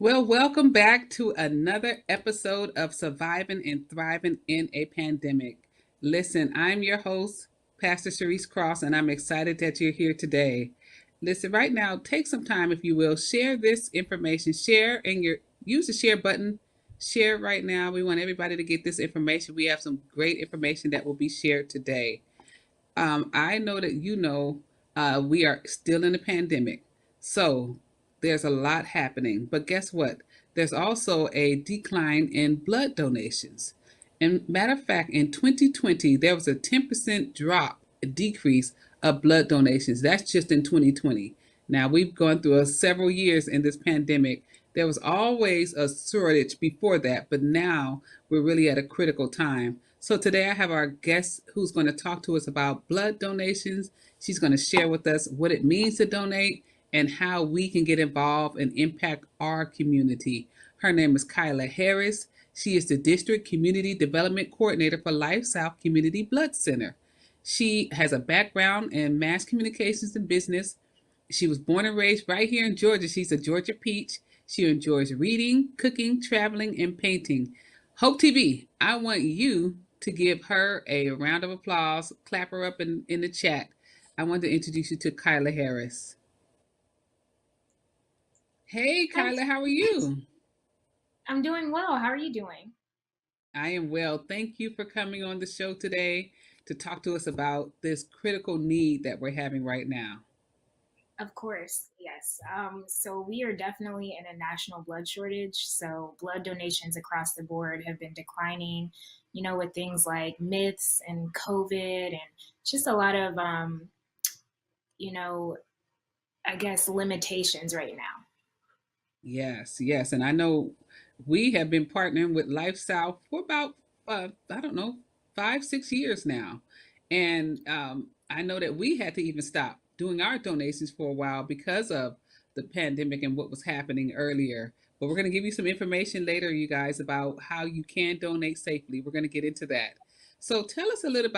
Well, welcome back to another episode of Surviving and Thriving in a Pandemic. Listen, I'm your host, Pastor Sharice Cross, and I'm excited that you're here today. Listen, right now, take some time, if you will, share this information. Share and use the share button. Share right now. We want everybody to get this information. We have some great information that will be shared today. I know that we are still in a pandemic. So there's a lot happening. But guess what? There's also a decline in blood donations. And matter of fact, in 2020, there was a 10% drop, a decrease of blood donations. That's just in 2020. Now, we've gone through several years in this pandemic. There was always a shortage before that, but now we're really at a critical time. So today I have our guest who's going to talk to us about blood donations. She's going to share with us what it means to donate and how we can get involved and impact our community. Her name is Kyla Harris. She is the District Community Development Coordinator for Life South Community Blood Center. She has a background in mass communications and business. She was born and raised right here in Georgia. She's a Georgia peach. She enjoys reading, cooking, traveling, and painting. Hope TV, I want you to give her a round of applause. Clap her up in the chat. I want to introduce you to Kyla Harris. Hey, Hi, Kyla, how are you? I'm doing well. How are you doing? I am well. Thank you for coming on the show today to talk to us about this critical need that we're having right now. Of course, yes. So we are definitely in a national blood shortage. So blood donations across the board have been declining, with things like myths and COVID and just a lot of, you know, I guess limitations right now. Yes, yes. And I know we have been partnering with Life South for about, I don't know, 5, 6 years now. And I know that we had to even stop doing our donations for a while because of the pandemic and what was happening earlier. But we're going to give you some information later, you guys, about how you can donate safely. We're going to get into that. So tell us a little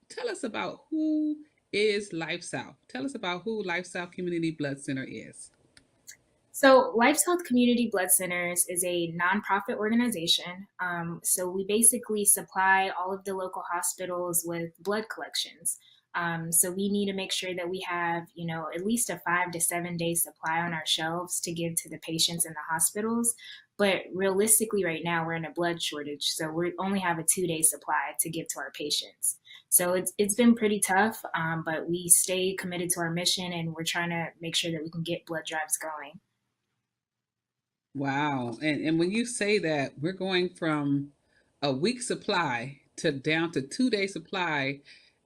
tell us about who is Life South. Tell us about who Life South Community Blood Center is. So, Life Health Community Blood Centers is a nonprofit organization. So, we basically supply all of the local hospitals with blood collections. So, we need to make sure that we have, at least a 5 to 7 day supply on our shelves to give to the patients in the hospitals. But realistically, right now, we're in a blood shortage. So, we only have a 2 day supply to give to our patients. So, it's been pretty tough, but we stay committed to our mission and we're trying to make sure that we can get blood drives going. Wow. And when you say that we're going from a week supply to down to 2 day supply,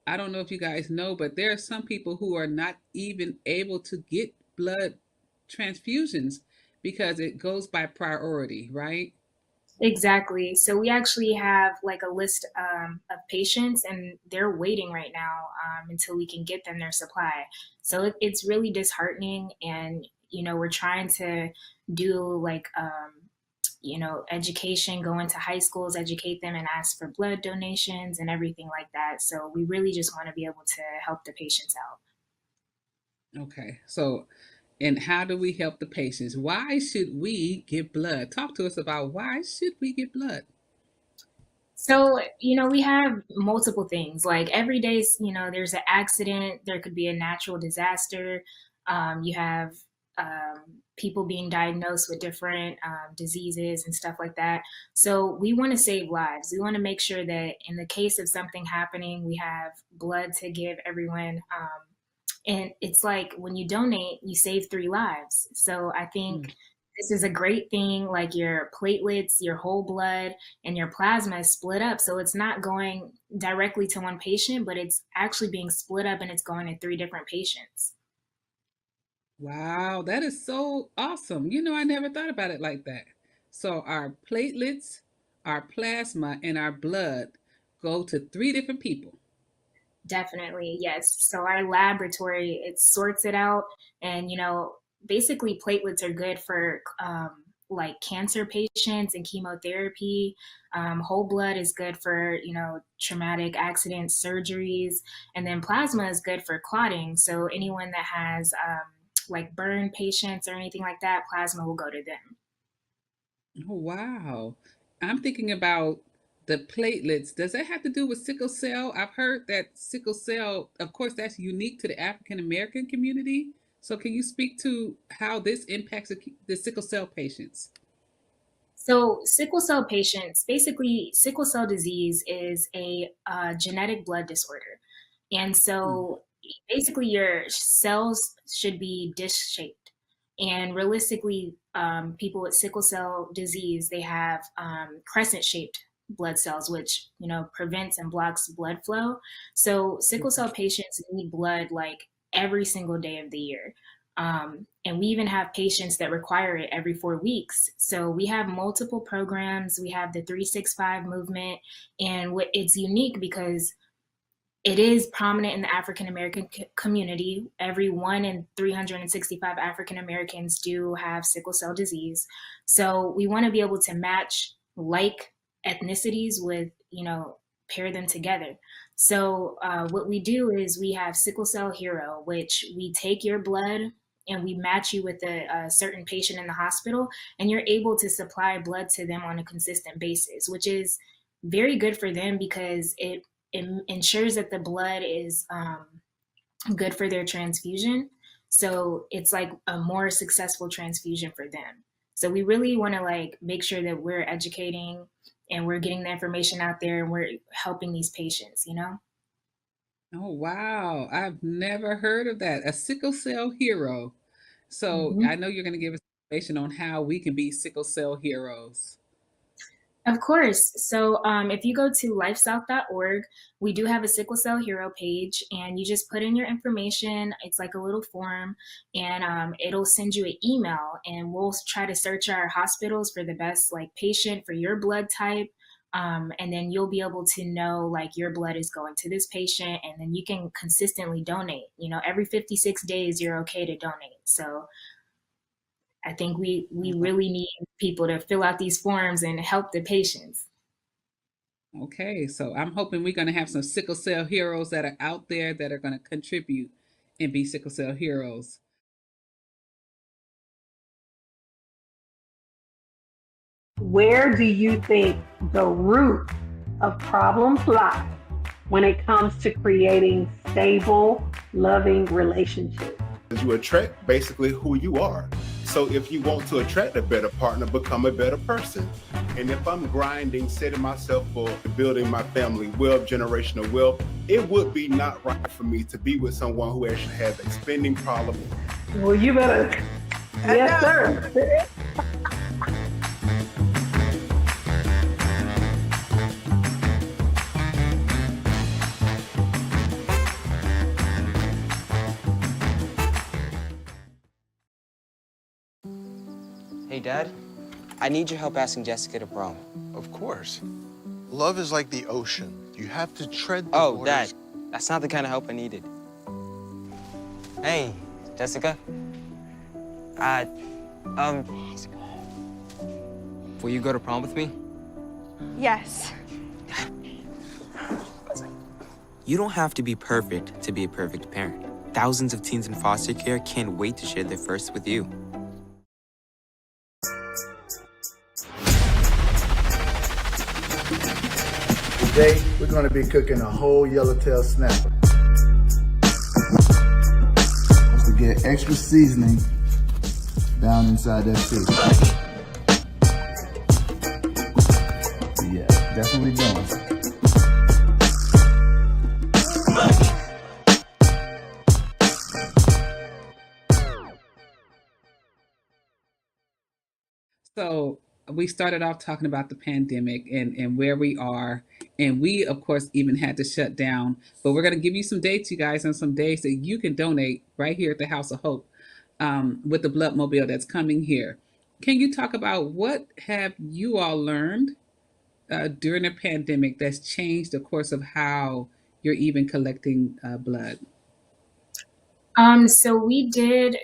I don't know if you guys know, but there are some people who are not even able to get blood transfusions because it goes by priority, right? Exactly. So we actually have like a list of patients, and they're waiting right now until we can get them their supply. So it's really disheartening, and we're trying to do like education, go into high schools, educate them, and ask for blood donations and everything like that. So we really just want to be able to help the patients out. Okay. So, and how do we help the patients? Why should we give blood? Talk to us about why should we give blood? So, we have multiple things. Like every day, there's an accident, there could be a natural disaster. You have people being diagnosed with different diseases and stuff like that. So, we want to save lives. We want to make sure that in the case of something happening, we have blood to give everyone. And it's like when you donate, you save 3 lives. So I think this is a great thing. Like your platelets, your whole blood, and your plasma is split up. So it's not going directly to one patient, but it's actually being split up and it's going to 3 different patients. Wow, that is so awesome. I never thought about it like that. So our platelets, our plasma, and our blood go to 3 different people. Definitely, yes. So our laboratory, it sorts it out, and basically platelets are good for like cancer patients and chemotherapy. Whole blood is good for traumatic accidents, surgeries, and then plasma is good for clotting. So anyone that has like burn patients or anything like that, plasma will go to them. Oh, wow. I'm thinking about the platelets. Does that have to do with sickle cell? I've heard that sickle cell, of course, that's unique to the African American community. So, can you speak to how this impacts the sickle cell patients? So, sickle cell patients, basically, sickle cell disease is a genetic blood disorder. And Mm. so, basically, your cells should be disc shaped. And realistically, people with sickle cell disease, they have crescent shaped blood cells, which, prevents and blocks blood flow. So, sickle cell patients need blood like every single day of the year. And we even have patients that require it every 4 weeks. So we have multiple programs. We have the 365 movement. And it's unique because it is prominent in the African American community. Every 1 in 365 African Americans do have sickle cell disease. So we want to be able to match like ethnicities with, pair them together. So what we do is we have Sickle Cell Hero, which we take your blood and we match you with a certain patient in the hospital, and you're able to supply blood to them on a consistent basis, which is very good for them because it ensures that the blood is good for their transfusion. So it's like a more successful transfusion for them. So we really want to like make sure that we're educating and we're getting the information out there and we're helping these patients. Oh, wow. I've never heard of that. A sickle cell hero. So, Mm-hmm. I know you're going to give us information on how we can be sickle cell heroes. Of course. So if you go to lifesouth.org, we do have a sickle cell hero page, and you just put in your information. It's like a little form, and it'll send you an email, and we'll try to search our hospitals for the best like patient for your blood type. And then you'll be able to know like your blood is going to this patient, and then you can consistently donate. Every 56 days, you're okay to donate. So I think we really need people to fill out these forms and help the patients. Okay, so I'm hoping we're going to have some sickle cell heroes that are out there that are going to contribute and be sickle cell heroes. Where do you think the root of problems lie when it comes to creating stable, loving relationships? You attract basically who you are. So if you want to attract a better partner, become a better person. And if I'm grinding, setting myself for building my family wealth, generational wealth, it would be not right for me to be with someone who actually has a spending problem. Well, you better. Yes, sir. Hey, Dad. I need your help asking Jessica to prom. Of course. Love is like the ocean. You have to tread the Oh, waters. Dad. That's not the kind of help I needed. Hey, Jessica. Will you go to prom with me? Yes. You don't have to be perfect to be a perfect parent. Thousands of teens in foster care can't wait to share their first with you. Today, we're going to be cooking a whole yellowtail snapper. To get extra seasoning down inside that fish. Yeah, that's what we're doing. So we started off talking about the pandemic and where we are. And we, of course, even had to shut down. But we're going to give you some dates, you guys, and some days that you can donate right here at the House of Hope with the Blood Mobile that's coming here. Can you talk about what have you all learned during the pandemic that's changed the course of how you're even collecting blood? So we did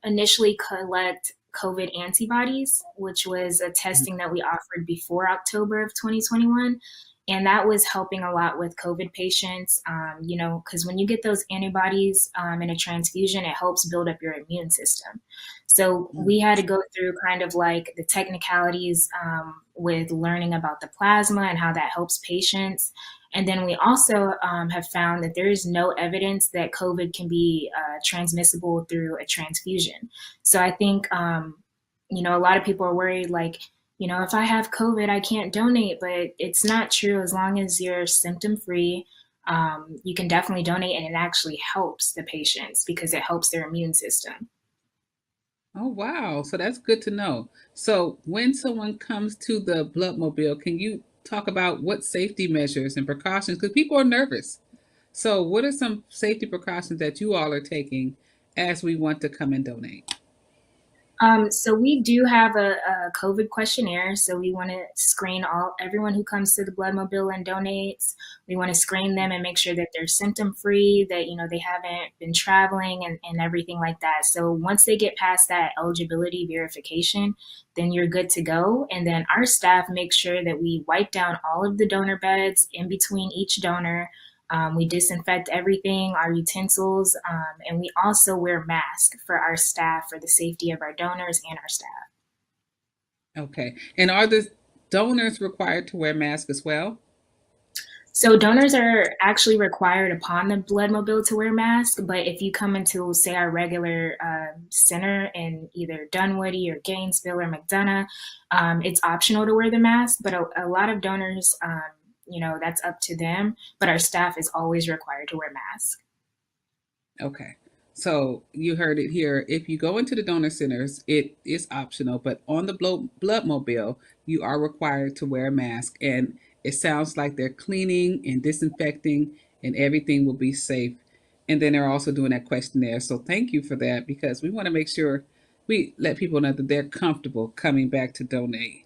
initially collect COVID antibodies, which was a testing that we offered before October of 2021. And that was helping a lot with COVID patients, because when you get those antibodies in a transfusion, it helps build up your immune system. So we had to go through kind of like the technicalities with learning about the plasma and how that helps patients. And then we also have found that there is no evidence that COVID can be transmissible through a transfusion. So I think, a lot of people are worried, like, if I have COVID, I can't donate, but it's not true. As long as you're symptom free, you can definitely donate, and it actually helps the patients because it helps their immune system. Oh, wow. So that's good to know. So when someone comes to the Bloodmobile, can you talk about what safety measures and precautions? Because people are nervous. So what are some safety precautions that you all are taking as we want to come and donate? So we do have a COVID questionnaire. So we want to screen everyone who comes to the Bloodmobile and donates. We want to screen them and make sure that they're symptom free, that they haven't been traveling and everything like that. So once they get past that eligibility verification, then you're good to go. And then our staff makes sure that we wipe down all of the donor beds in between each donor. We disinfect everything, our utensils, and we also wear masks for our staff for the safety of our donors and our staff. Okay. And are the donors required to wear masks as well? So donors are actually required upon the Bloodmobile to wear masks, but if you come into, say, our regular center in either Dunwoody or Gainesville or McDonough, it's optional to wear the mask, but a lot of donors, that's up to them, but our staff is always required to wear masks. Okay. So you heard it here. If you go into the donor centers, it is optional, but on the Bloodmobile, you are required to wear a mask. And it sounds like they're cleaning and disinfecting and everything will be safe. And then they're also doing that questionnaire. So thank you for that, because we want to make sure we let people know that they're comfortable coming back to donate.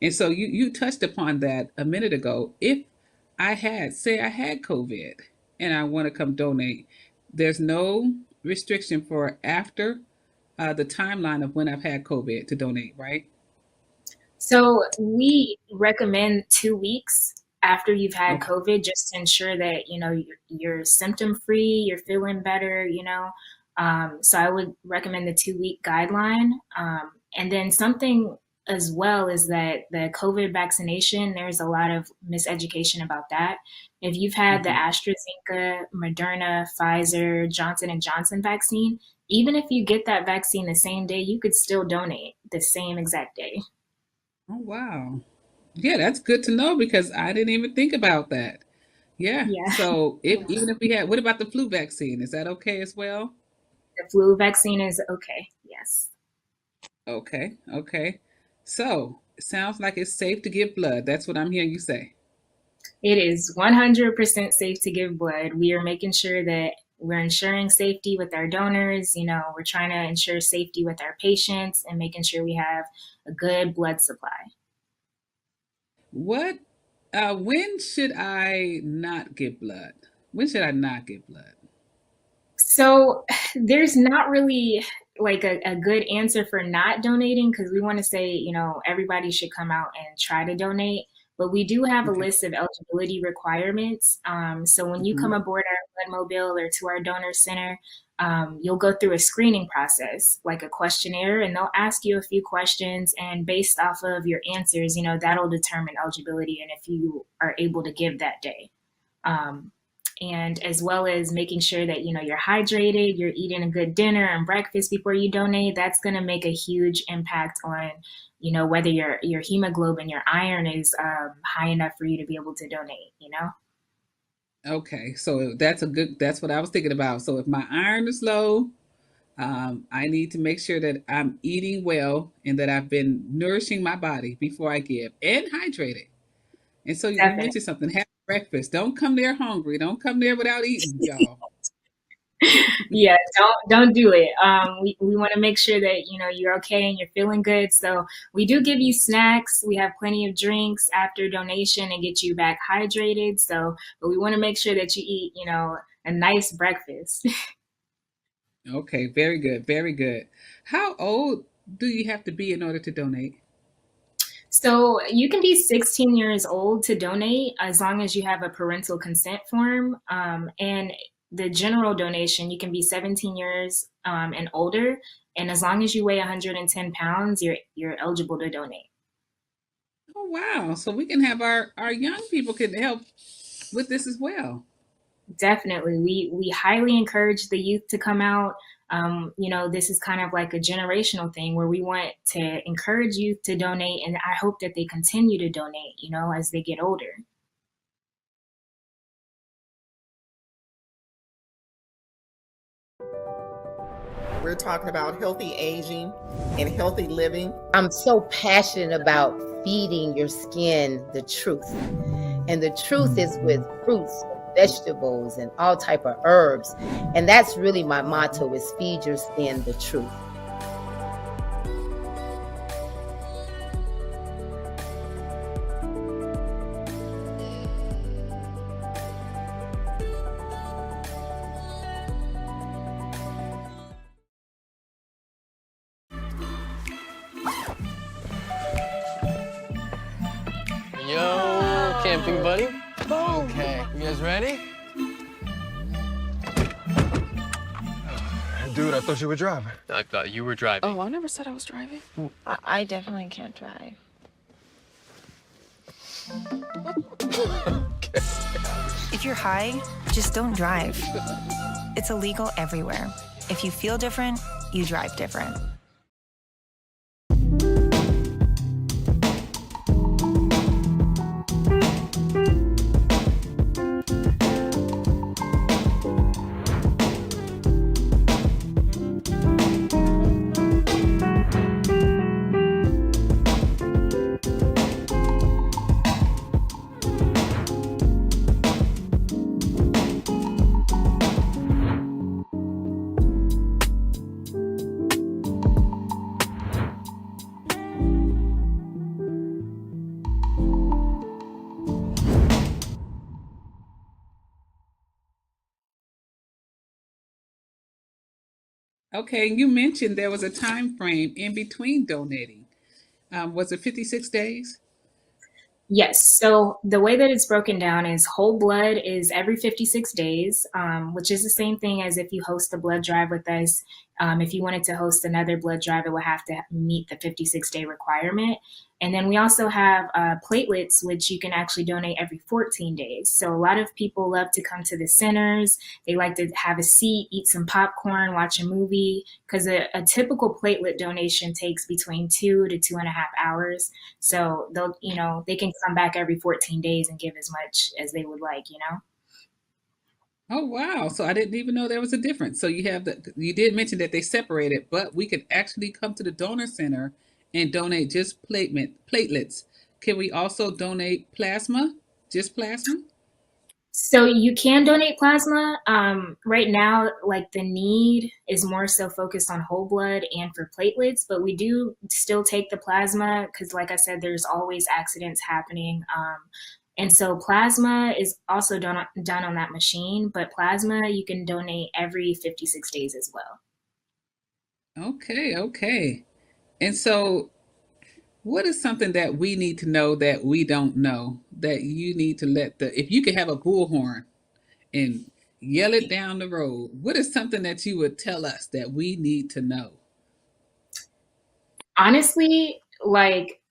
And so you touched upon that a minute ago. If I had COVID and I want to come donate, there's no restriction for after the timeline of when I've had COVID to donate, right? So we recommend 2 weeks after you've had Okay. COVID, just to ensure that, you're symptom free, you're feeling better, So I would recommend the 2-week guideline. And then something as well is that the COVID vaccination, there's a lot of miseducation about that. If you've had the AstraZeneca, Moderna, Pfizer, Johnson & Johnson vaccine, even if you get that vaccine the same day, you could still donate the same exact day. Oh, wow. Yeah, that's good to know because I didn't even think about that. Yeah. Yeah. So even if we had, what about the flu vaccine? Is that okay as well? The flu vaccine is okay. Yes. Okay. Okay. So it sounds like it's safe to give blood. That's what I'm hearing you say. It is 100% safe to give blood. We are making sure that we're ensuring safety with our donors. We're trying to ensure safety with our patients and making sure we have a good blood supply. What, when should I not give blood? When should I not give blood? So there's not really like a good answer for not donating, because we want to say, everybody should come out and try to donate. But we do have a Okay. list of eligibility requirements. So when you come Mhm. aboard our Bloodmobile or to our donor center, you'll go through a screening process, like a questionnaire, and they'll ask you a few questions. And based off of your answers, that'll determine eligibility and if you are able to give that day. And as well as making sure that you're hydrated, you're eating a good dinner and breakfast before you donate. That's going to make a huge impact on whether your hemoglobin, your iron is high enough for you to be able to donate. Okay. So that's what I was thinking about. So if my iron is low, I need to make sure that I'm eating well and that I've been nourishing my body before I give and hydrated. And so you Definitely. mentioned something, have breakfast. Don't come there hungry. Don't come there without eating, y'all. Yeah, don't do it. We want to make sure that you're okay and you're feeling good. So we do give you snacks. We have plenty of drinks after donation and get you back hydrated. So, but we want to make sure that you eat a nice breakfast. Okay, very good, very good. How old do you have to be in order to donate? So you can be 16 years old to donate as long as you have a parental consent form. And the general donation, you can be 17 years and older. And as long as you weigh 110 pounds, you're eligible to donate. Oh wow! So we can have our young people can help with this as well. Definitely. We highly encourage the youth to come out. This is kind of like a generational thing where we want to encourage youth to donate, and I hope that they continue to donate, as they get older. We're talking about healthy aging and healthy living. I'm so passionate about feeding your skin the truth. And the truth is with fruits, vegetables, and all type of herbs. And that's really my motto, is feed your skin the truth. Yo, camping buddy. Okay, you guys ready? Dude, I thought you were driving. I thought you were driving. Oh, I never said I was driving. I definitely can't drive. If you're high, just don't drive. It's illegal everywhere. If you feel different, you drive different. Okay, you mentioned there was a time frame in between donating. Was it 56 days? Yes. So the way that it's broken down is whole blood is every 56 days, which is the same thing as if you host a blood drive with us. If you wanted to host another blood drive, it would have to meet the 56-day requirement. And then we also have platelets, which you can actually donate every 14 days. So a lot of people love to come to the centers. They like to have a seat, eat some popcorn, watch a movie, because a typical platelet donation takes between 2 to 2.5 hours. So they can come back every 14 days and give as much as they would like. Oh wow! So I didn't even know there was a difference. So you did mention that they separated, but we could actually come to the donor center and donate just platelets. Can we also donate plasma? Just plasma? So you can donate plasma. Right now, like the need is more so focused on whole blood and for platelets, but we do still take the plasma because, like I said, there's always accidents happening. And so plasma is also done on that machine, but plasma you can donate every 56 days as well. Okay. And so what is something that we need to know that we don't know that you need to if you could have a bullhorn and yell it down the road, what is something that you would tell us that we need to know? Honestly, like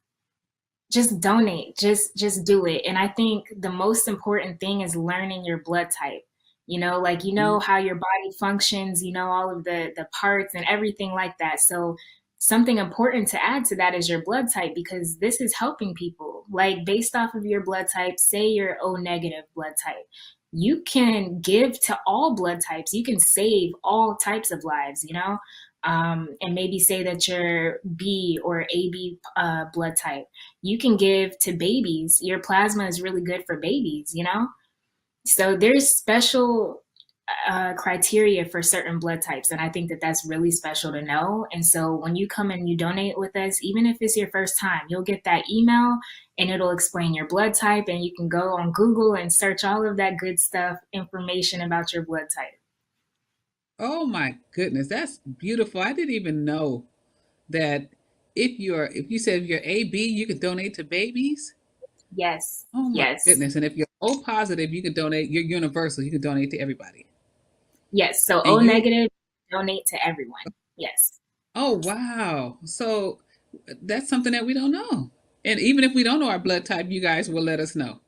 just donate, just do it. And I think the most important thing is learning your blood type. How your body functions, all of the parts and everything like that. So something important to add to that is your blood type, because this is helping people. Like based off of your blood type, say you're O negative blood type, you can give to all blood types. You can save all types of lives, and maybe say that you're B or AB blood type. You can give to babies. Your plasma is really good for babies, So there's special criteria for certain blood types. And I think that that's really special to know. And so when you come and you donate with us, even if it's your first time, you'll get that email and it'll explain your blood type, and you can go on Google and search all of that good stuff, information about your blood type. Oh my goodness, that's beautiful. I didn't even know that if you said if you're AB, you can donate to babies. Yes. Oh my Yes. goodness! And if you're O positive, you can donate. You're universal. You can donate to everybody. Yes. So And O you, negative, donate to everyone. Yes. oh wow! So that's something that we don't know. And even if we don't know our blood type, you guys will let us know.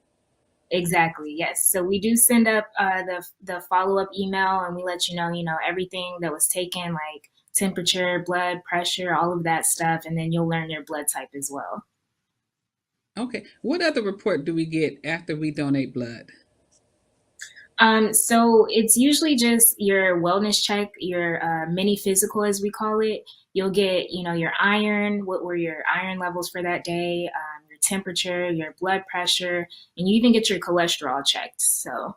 Exactly. Yes. So we do send up the follow-up email, and we let you know everything that was taken, like temperature, blood pressure, all of that stuff, and then you'll learn your blood type as well. Okay. What other report do we get after we donate blood? So it's usually just your wellness check, your mini physical, as we call it. You'll get, your iron, what were your iron levels for that day, your temperature, your blood pressure, and you even get your cholesterol checked. So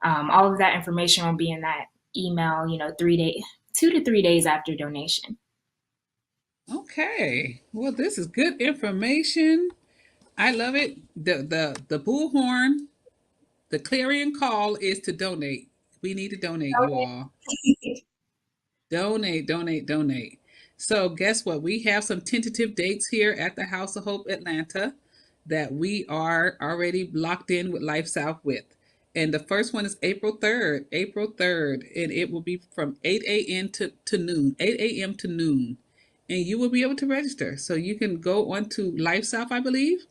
all of that information will be in that email, 2 to 3 days after donation. Okay. Well, this is good information. I love it. The bullhorn, the clarion call is to donate. We need to donate, you all. Donate, donate, donate. So guess what? We have some tentative dates here at the House of Hope Atlanta that we are already locked in with Life South with. And the first one is April 3rd, and it will be from 8 a.m. to noon, 8 a.m. to noon. And you will be able to register. So you can go on to Life South, I believe.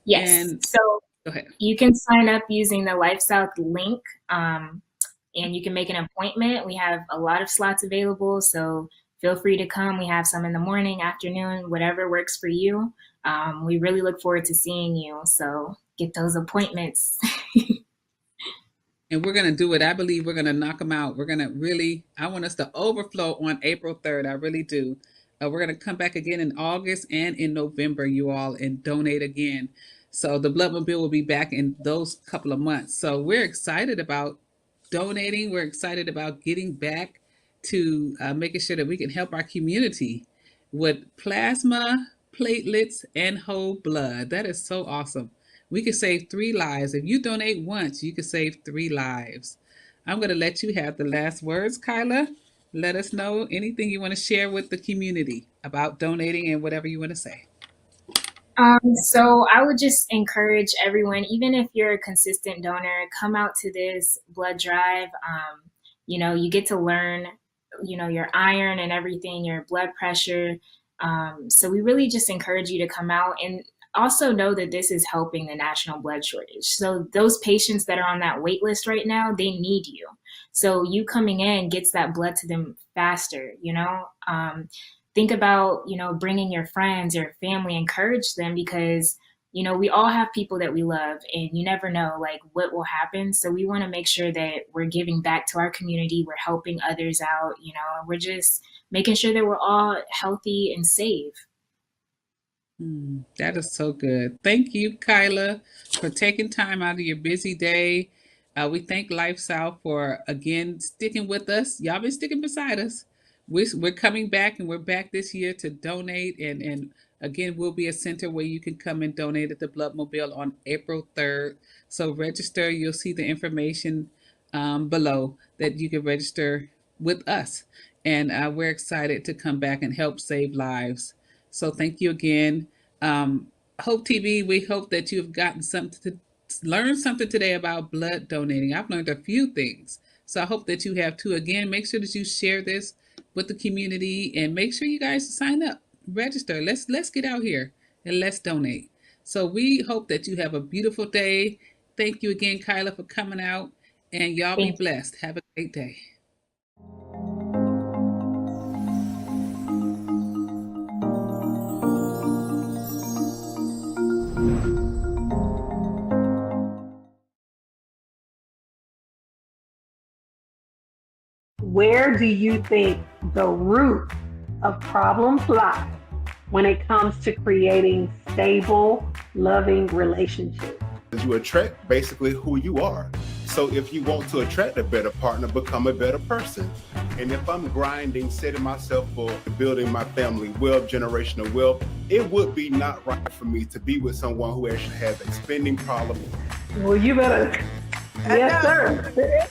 Yes. And so go ahead. You can sign up using the Life South link, and you can make an appointment. We have a lot of slots available, so feel free to come. We have some in the morning, afternoon, whatever works for you. We really look forward to seeing you, so get those appointments. And we're going to do it. I believe we're going to knock them out. We're going to really, I want us to overflow on April 3rd. I really do. We're going to come back again in August and in November, you all, and donate again. So the Bloodmobile will be back in those couple of months. So we're excited about donating. We're excited about getting back to making sure that we can help our community with plasma, platelets, and whole blood. That is so awesome. We can save 3 lives. If you donate once, you can save 3 lives. I'm going to let you have the last words, Kyla. Let us know anything you want to share with the community about donating and whatever you want to say. So I would just encourage everyone, even if you're a consistent donor, come out to this blood drive. You get to learn, your iron and everything, your blood pressure. So we really just encourage you to come out, and also know that this is helping the national blood shortage. So those patients that are on that wait list right now, they need you. So you coming in gets that blood to them faster, Think about, bringing your friends, your family, encourage them, because, we all have people that we love, and you never know what will happen. So we want to make sure that we're giving back to our community. We're helping others out, we're just making sure that we're all healthy and safe. That is so good. Thank you, Kyla, for taking time out of your busy day. We thank Life South for, again, sticking with us. Y'all been sticking beside us. We're coming back, and we're back this year to donate. And again, we'll be a center where you can come and donate at the Bloodmobile on April 3rd. So register. You'll see the information below that you can register with us. And we're excited to come back and help save lives. So thank you again. Hope TV, we hope that you've gotten something to learn something today about blood donating. I've learned a few things. So I hope that you have too. Again, make sure that you share this with the community, and make sure you guys sign up, register. Let's get out here and let's donate. So we hope that you have a beautiful day. Thank you again, Kyla, for coming out, and y'all be blessed. Have a great day. Where do you think the root of problems lie when it comes to creating stable, loving relationships? You attract basically who you are. So if you want to attract a better partner, become a better person. And if I'm grinding, setting myself for building my family wealth, generational wealth, it would be not right for me to be with someone who actually has a spending problem. Well, you better. Yes, sir.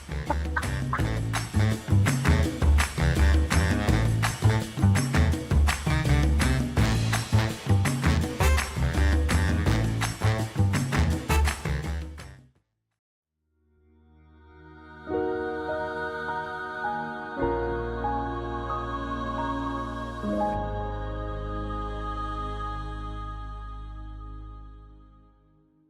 you.